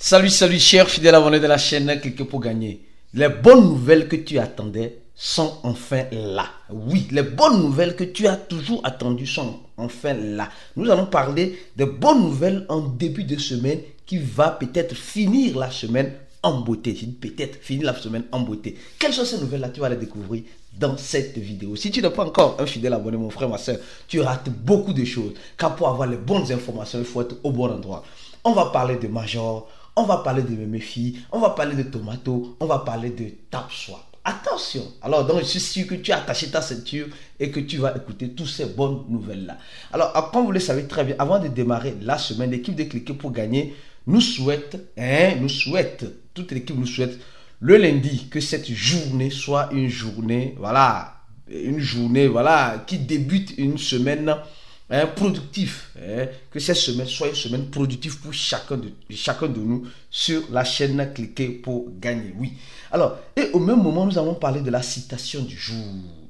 Salut, chers fidèles abonnés de la chaîne Cliquez pour gagner. Les bonnes nouvelles que tu attendais sont enfin là. Oui, les bonnes nouvelles que tu as toujours attendues sont enfin là. Nous allons parler des bonnes nouvelles en début de semaine qui va peut-être finir la semaine en beauté. Je dis peut-être finir la semaine en beauté. Quelles sont ces nouvelles-là? Tu vas les découvrir dans cette vidéo. Si tu n'es pas encore un fidèle abonné, mon frère, ma soeur, tu rates beaucoup de choses. Car pour avoir les bonnes informations, il faut être au bon endroit. On va parler de Major, on va parler de Memefi, on va parler de Tomato, on va parler de TapSwap. Attention. Alors, donc, je suis sûr que tu as attaché ta ceinture et que tu vas écouter toutes ces bonnes nouvelles-là. Alors, comme vous le savez très bien, avant de démarrer la semaine, l'équipe de Cliquez pour gagner nous souhaite, toute l'équipe nous souhaite le lundi que cette journée soit une journée, qui débute une semaine productif, que cette semaine soit une semaine productive pour chacun de nous sur la chaîne Cliquez pour gagner. Oui. Alors, et au même moment, nous avons parlé de la citation du jour.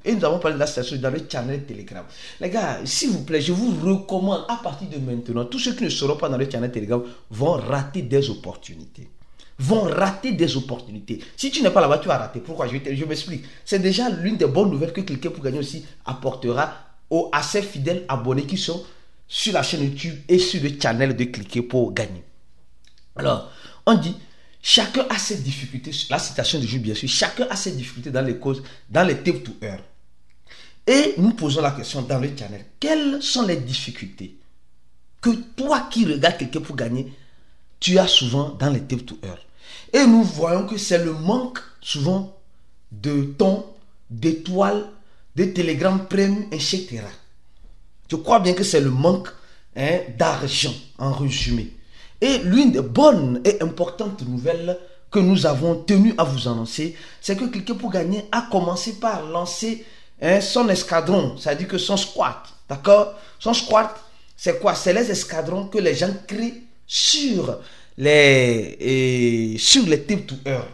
Et nous avons parlé de la citation dans le channel Telegram. Les gars, s'il vous plaît, je vous recommande à partir de maintenant, tous ceux qui ne seront pas dans le channel Telegram vont rater des opportunités. Si tu n'es pas là-bas, tu vas rater. Pourquoi? Je m'explique. C'est déjà l'une des bonnes nouvelles que Cliquez pour gagner aussi apportera à ces fidèles abonnés qui sont sur la chaîne YouTube et sur le channel de Cliquez pour gagner. Alors, on dit, chacun a ses difficultés, la citation du jour bien sûr, chacun a ses difficultés dans les causes, dans les tape to earn. Et nous posons la question dans le channel, quelles sont les difficultés que toi qui regardes Cliquez pour gagner, tu as souvent dans les tape to earn? Et nous voyons que c'est le manque souvent de ton, d'étoiles, de Telegram Premium, etc. Je crois bien que c'est le manque d'argent en résumé. Et l'une des bonnes et importantes nouvelles que nous avons tenu à vous annoncer, c'est que Cliquez pour gagner a commencé par lancer son escadron, c'est-à-dire que son squad, d'accord? Son squad, c'est quoi? C'est les escadrons que les gens créent sur les tape to earn.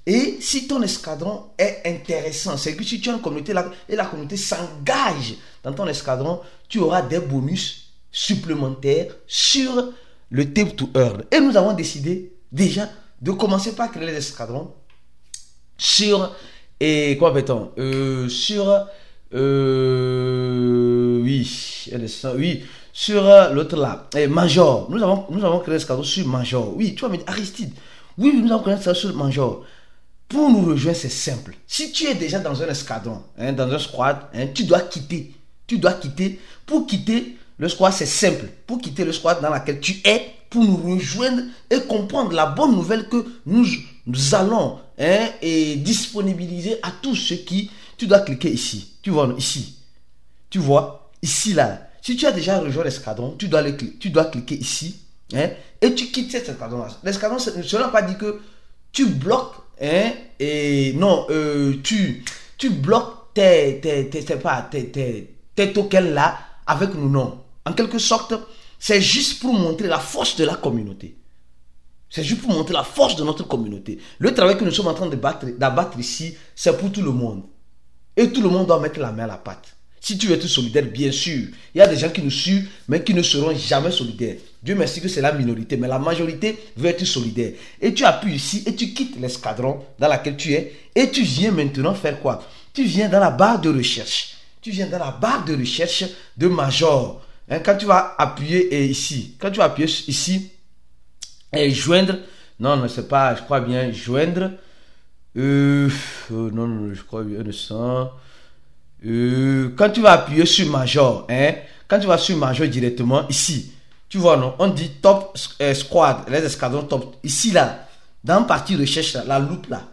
Et si ton escadron est intéressant, c'est que si tu as une communauté là, et la communauté s'engage dans ton escadron, tu auras des bonus supplémentaires sur le tape to earn. Et nous avons décidé déjà de commencer par créer les escadrons sur sur l'autre là, Major. Nous avons créé l'escadron sur Major. Oui, tu vas me dire, Aristide, oui, nous avons créé l'escadron sur Major. Pour nous rejoindre, c'est simple. Si tu es déjà dans un escadron, dans un squad, tu dois quitter. Pour quitter le squad, c'est simple. Pour quitter le squad dans lequel tu es, pour nous rejoindre et comprendre la bonne nouvelle que nous allons disponibiliser à tous ceux qui... Tu dois cliquer ici. Tu vois, ici. Tu vois, ici, là. Si tu as déjà rejoint l'escadron, tu dois cliquer ici. Et tu quittes cet escadron-là. L'escadron, cela n'a pas dit que tu bloques... tu bloques tes tokens là avec nous, non. En quelque sorte, c'est juste pour montrer la force de la communauté. C'est juste pour montrer la force de notre communauté. Le travail que nous sommes en train d'abattre ici, c'est pour tout le monde. Et tout le monde doit mettre la main à la pâte. Si tu veux être solidaire, bien sûr, il y a des gens qui nous suivent, mais qui ne seront jamais solidaires. Dieu merci que c'est la minorité, mais la majorité veut être solidaire. Et tu appuies ici et tu quittes l'escadron dans lequel tu es. Et tu viens maintenant faire quoi? Tu viens dans la barre de recherche. De Major. Quand tu vas appuyer ici, et joindre, non, c'est pas, je crois bien, joindre, non, je crois bien, quand tu vas appuyer sur Major, quand tu vas sur Major directement, ici, tu vois, non, on dit top squad, les escadrons top, ici, là, dans partie recherche, là, la loupe, là,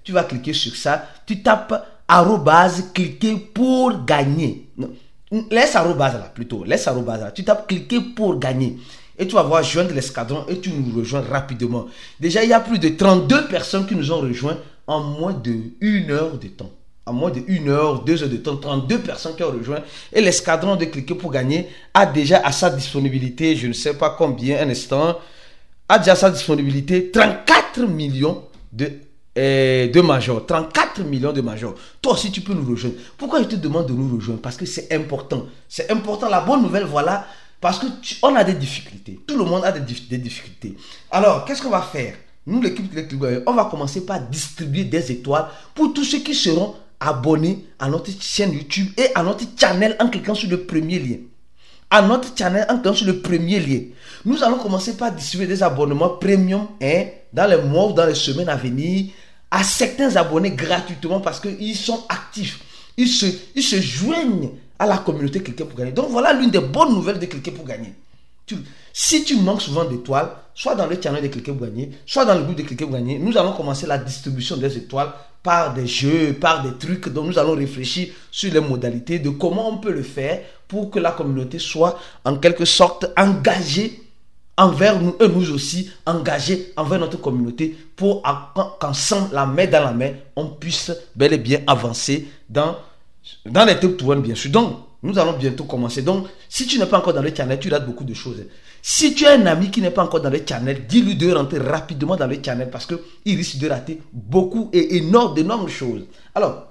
tu vas cliquer sur ça, tu tapes @ cliquer pour gagner. Non, laisse arrobase là, tu tapes cliquer pour gagner. Et tu vas voir joindre l'escadron et tu nous rejoins rapidement. Déjà, il y a plus de 32 personnes qui nous ont rejoints en moins de 1 heure de temps. En moins de 1 heure, 2 heures de temps, 32 personnes qui ont rejoint. Et l'escadron de Cliquez pour gagner a déjà à sa disponibilité, je ne sais pas combien, un instant, a déjà à sa disponibilité 34 millions de Major. 34 millions de Major. Toi aussi, tu peux nous rejoindre. Pourquoi je te demande de nous rejoindre? Parce que c'est important. C'est important. La bonne nouvelle, voilà. Parce que on a des difficultés. Tout le monde a des difficultés. Alors, qu'est-ce qu'on va faire? Nous, l'équipe de Cliquez pour Gagner, on va commencer par distribuer des étoiles pour tous ceux qui seront abonnés à notre chaîne YouTube et à notre channel en cliquant sur le premier lien. À notre channel en cliquant sur le premier lien. Nous allons commencer par distribuer des abonnements premium dans les mois ou dans les semaines à venir à certains abonnés gratuitement parce qu'ils sont actifs. Ils se joignent à la communauté Cliquez pour Gagner. Donc voilà l'une des bonnes nouvelles de Cliquez pour Gagner. Si tu manques souvent d'étoiles, soit dans le channel de Cliquez pour Gagner, soit dans le groupe de Cliquez pour Gagner, nous allons commencer la distribution des étoiles par des jeux, par des trucs. Donc nous allons réfléchir sur les modalités de comment on peut le faire pour que la communauté soit en quelque sorte engagée envers nous et nous aussi engagés envers notre communauté pour qu'ensemble, la main dans la main, on puisse bel et bien avancer dans les top 1 bien sûr. Donc, nous allons bientôt commencer. Donc, si tu n'es pas encore dans le channel, tu rates beaucoup de choses. Si tu as un ami qui n'est pas encore dans le channel, dis-lui de rentrer rapidement dans le channel parce qu'il risque de rater beaucoup et d'énormes choses. Alors,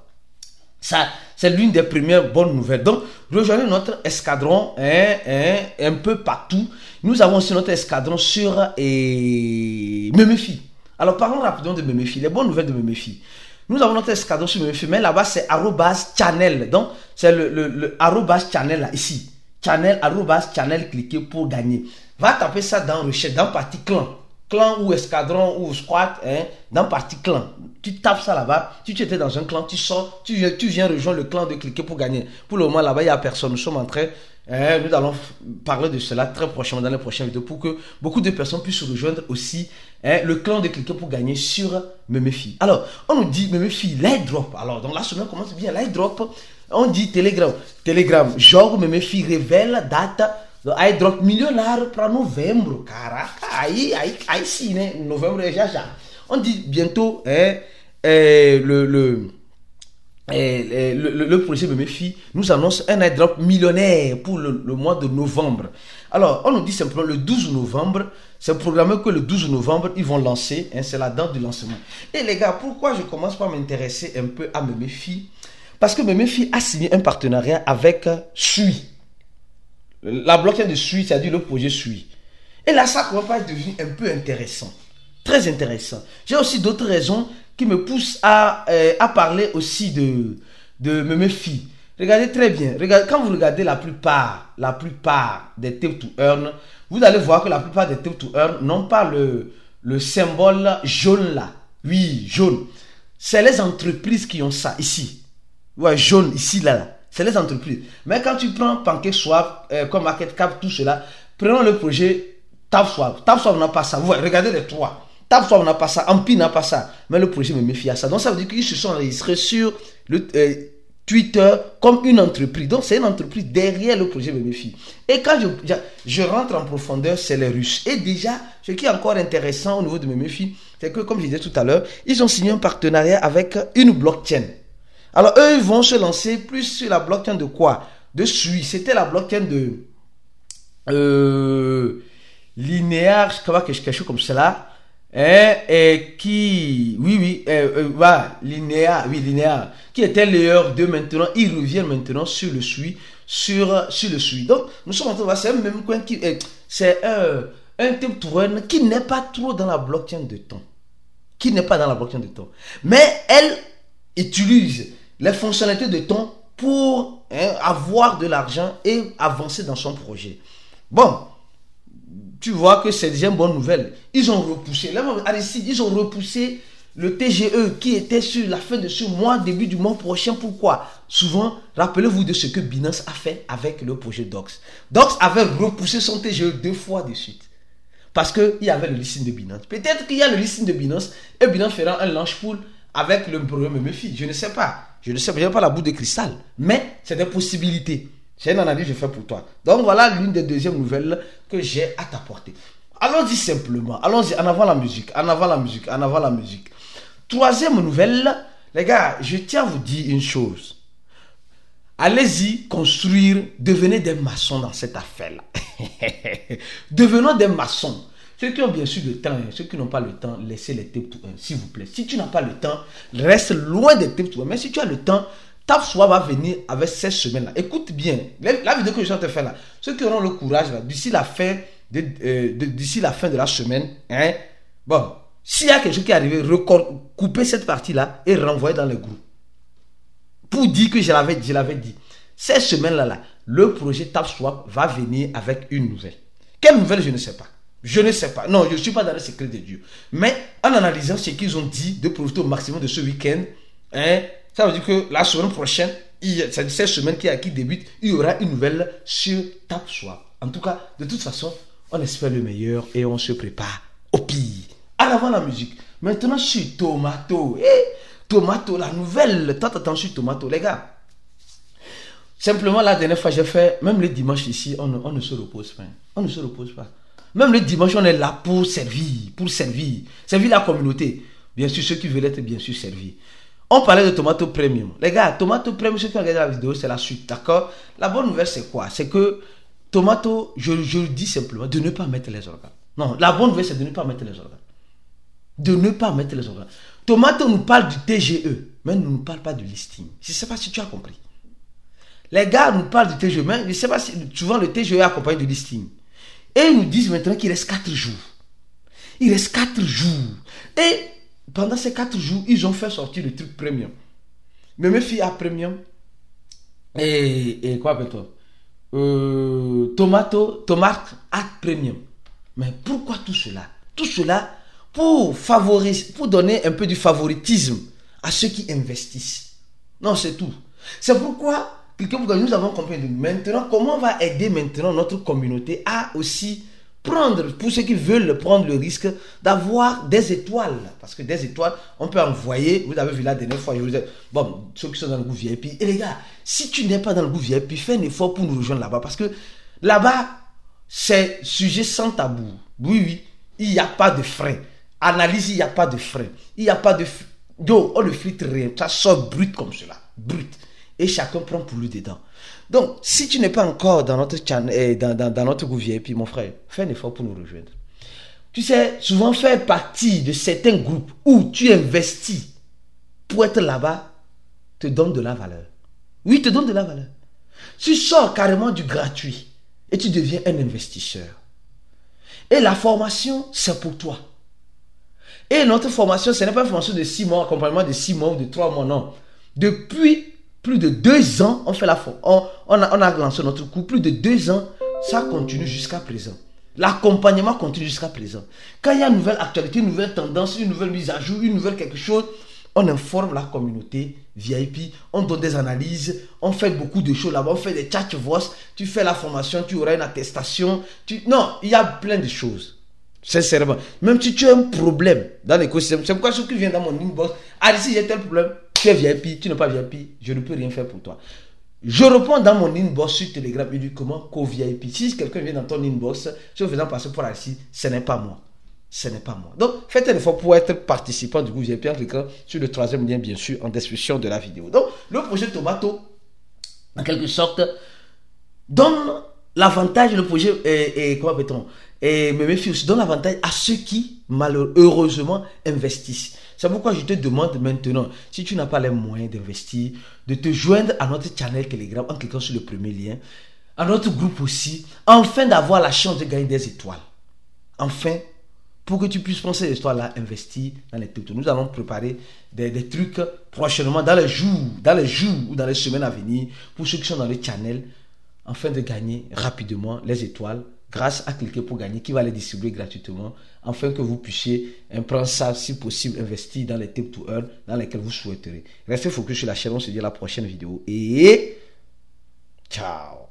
ça, c'est l'une des premières bonnes nouvelles. Donc, rejoignez notre escadron un peu partout. Nous avons aussi notre escadron sur Memefi. Alors, parlons rapidement de Memefi. Les bonnes nouvelles de Memefi. Nous avons notre escadron sur Memefi, mais là-bas, c'est @channel. Donc, c'est le @channel là, ici. Channel, @channel, cliquez pour gagner. Va taper ça dans recherche, dans partie clan. Clan ou escadron ou squad, dans partie clan. Tu tapes ça là-bas. Si tu étais dans un clan, tu sors, tu viens rejoindre le clan de Cliquez pour Gagner. Pour le moment, là-bas, il n'y a personne. Nous sommes en train, nous allons parler de cela très prochainement dans les prochaines vidéos pour que beaucoup de personnes puissent rejoindre aussi le clan de Cliquez pour Gagner sur Memefi. Alors, on nous dit Memefi, l'airdrop. Alors, donc la semaine commence bien, l'airdrop. On dit Telegram, jogo Memefi révèle date do airdrop millionnaire para novembro. Caraca, aí sim, né? Novembro é já. On dit bientôt le projet Memefi nous annonce un airdrop millionnaire pour le mois de novembre. Alors, on nous dit simplement le 12 novembre, c'est programmé que le 12 novembre, ils vont lancer, c'est la date du lancement. Et les gars, pourquoi je commence par m'intéresser un peu à Memefi? Parce que Memefi a signé un partenariat avec Sui. La blockchain de Sui, c'est-à-dire le projet Sui. Et là, ça commence à devenir un peu intéressant. Très intéressant. J'ai aussi d'autres raisons qui me poussent à parler aussi de Memefi. Regardez très bien. Quand vous regardez la plupart des Tip to Earn, vous allez voir que la plupart des Tip to Earn n'ont pas le symbole jaune là. Oui, jaune. C'est les entreprises qui ont ça ici. Ouais, jaune ici, là. C'est les entreprises. Mais quand tu prends PancakeSwap, comme MarketCap, tout cela, prenons le projet TapSwap. TapSwap n'a pas ça. Ouais, regardez les trois. TapSwap n'a pas ça. Ampi n'a pas ça. Mais le projet Memefi a ça. Donc ça veut dire qu'ils se sont enregistrés sur le Twitter comme une entreprise. Donc c'est une entreprise derrière le projet Memefi. Et quand je rentre en profondeur, c'est les Russes. Et déjà, ce qui est encore intéressant au niveau de Memefi, c'est que, comme je disais tout à l'heure, ils ont signé un partenariat avec une blockchain. Alors, eux, ils vont se lancer plus sur la blockchain de quoi? De Sui. C'était la blockchain de linéaire, je crois que quelque chose comme cela. Qui, linéaire, qui était l'ailleurs de maintenant. Ils reviennent maintenant sur le Sui. Sur le Sui. Donc, nous sommes en train de voir, c'est un même coin qui c'est un Tip to Earn qui n'est pas trop dans la blockchain de temps. Mais elle utilise les fonctionnalités de temps pour avoir de l'argent et avancer dans son projet. Bon, tu vois que c'est déjà une bonne nouvelle. Ils ont repoussé le TGE qui était sur la fin de ce mois, début du mois prochain. Pourquoi? Souvent, rappelez-vous de ce que Binance a fait avec le projet Dox. Dox avait repoussé son TGE 2 fois de suite. Parce qu'il y avait le listing de Binance. Peut-être qu'il y a le listing de Binance et Binance fera un launch pool avec le programme Memefi. Je ne sais pas. Je n'ai pas la boule de cristal. Mais c'est des possibilités. C'est une analyse que je fais pour toi. Donc voilà l'une des deuxièmes nouvelles que j'ai à t'apporter. Allons-y simplement. Allons-y. En avant la musique. Troisième nouvelle. Les gars, je tiens à vous dire une chose. Allez-y construire. Devenez des maçons dans cette affaire-là. Devenons des maçons. Ceux qui ont bien sûr le temps, ceux qui n'ont pas le temps, laissez les Tip to Earn, s'il vous plaît. Si tu n'as pas le temps, reste loin des Tip to Earn. Mais si tu as le temps, TapSwap va venir avec ces semaines-là. Écoute bien, la vidéo que je suis en train de faire là, ceux qui auront le courage là, d'ici la fin de la semaine, hein, bon, s'il y a quelque chose qui est arrivé, couper cette partie-là et renvoyer dans le groupe. Pour dire que je l'avais dit. Ces semaines-là, le projet TapSwap va venir avec une nouvelle. Quelle nouvelle, je ne sais pas. Je ne sais pas. Non, je ne suis pas dans le secret de Dieu. Mais en analysant ce qu'ils ont dit de profiter au maximum de ce week-end, hein, ça veut dire que la semaine prochaine, c'est cette semaine qui débute, il y aura une nouvelle sur TapSwap. En tout cas, de toute façon, on espère le meilleur et on se prépare au pire. En avant la musique. Maintenant, sur Tomato. Tomato, la nouvelle. Tant attention sur Tomato, les gars. Simplement, la dernière fois, j'ai fait, même le dimanche ici, on ne se repose pas. On ne se repose pas. Même le dimanche, on est là pour servir. Servir la communauté. Bien sûr, ceux qui veulent être bien sûr servis. On parlait de Tomato Premium. Les gars, Tomato Premium, ceux qui ont regardé la vidéo, c'est la suite, d'accord? La bonne nouvelle, c'est quoi? C'est que Tomato, je le dis simplement, de ne pas mettre les organes. Non, la bonne nouvelle, c'est de ne pas mettre les organes. De ne pas mettre les organes. Tomato nous parle du TGE, mais ne nous parle pas du listing. Je ne sais pas si tu as compris. Les gars nous parlent du TGE, mais je ne sais pas si souvent le TGE est accompagné du listing. Et ils nous disent maintenant qu'il reste 4 jours. Il reste 4 jours. Et pendant ces 4 jours, ils ont fait sortir le truc premium. Mais mes filles à premium. Et quoi appelle-toi Tomate à premium. Mais pourquoi tout cela? Tout cela pour favoriser, pour donner un peu du favoritisme à ceux qui investissent. Non, c'est tout. C'est pourquoi nous avons compris maintenant comment on va aider maintenant notre communauté à aussi prendre, pour ceux qui veulent prendre le risque d'avoir des étoiles. Parce que des étoiles, on peut envoyer, vous avez vu la dernière fois, je vous disais, bon, ceux qui sont dans le groupe VIP, et les gars, si tu n'es pas dans le groupe VIP, fais un effort pour nous rejoindre là-bas. Parce que là-bas, c'est sujet sans tabou. Oui, il n'y a pas de frais. Analyse, il n'y a pas de frais. Il n'y a pas de... on ne filtre rien. Ça sort brut comme cela. Brut. Et chacun prend pour lui dedans. Donc, si tu n'es pas encore dans notre channel, dans notre groupe VIP, mon frère, fais un effort pour nous rejoindre. Tu sais, souvent faire partie de certains groupes où tu investis pour être là-bas, te donne de la valeur. Oui, te donne de la valeur. Tu sors carrément du gratuit et tu deviens un investisseur. Et la formation, c'est pour toi. Et notre formation, ce n'est pas une formation de 6 mois, accompagnement de 6 mois ou de 3 mois, non. Depuis plus de 2 ans, on a lancé notre cours. Plus de 2 ans, ça continue jusqu'à présent. L'accompagnement continue jusqu'à présent. Quand il y a une nouvelle actualité, une nouvelle tendance, une nouvelle mise à jour, une nouvelle quelque chose, on informe la communauté VIP, on donne des analyses, on fait beaucoup de choses là-bas, on fait des chat voice, tu fais la formation, tu auras une attestation. Non, il y a plein de choses. Sincèrement, même si tu as un problème dans l'écosystème, c'est pourquoi ceux qui viennent dans mon inbox, si j'ai tel problème, tu es VIP, tu n'es pas VIP, je ne peux rien faire pour toi. Je réponds dans mon inbox sur Telegram et dis comment co-VIP. Si quelqu'un vient dans ton inbox, je faisant passer pour Alice, ce n'est pas moi. Ce n'est pas moi. Donc, faites un effort pour être participant du groupe VIP en cliquant sur le 3e lien, bien sûr, en description de la vidéo. Donc, le projet Tomato, en quelque sorte, donne l'avantage, le projet, comment appelle-t-on, et mes filles aussi, donne l'avantage à ceux qui, malheureusement, investissent. C'est pourquoi je te demande maintenant, si tu n'as pas les moyens d'investir, de te joindre à notre channel Telegram en cliquant sur le premier lien, à notre groupe aussi, afin d'avoir la chance de gagner des étoiles. Enfin, pour que tu puisses prendre ces étoiles-là, investir dans les cryptos. Nous allons préparer des trucs prochainement dans les jours ou dans les semaines à venir pour ceux qui sont dans le channel, afin de gagner rapidement les étoiles grâce à cliquer pour gagner, qui va les distribuer gratuitement, afin que vous puissiez prendre ça, si possible, investir dans les Tip to Earn dans lesquels vous souhaiterez. Restez focus sur la chaîne, on se dit à la prochaine vidéo et ciao.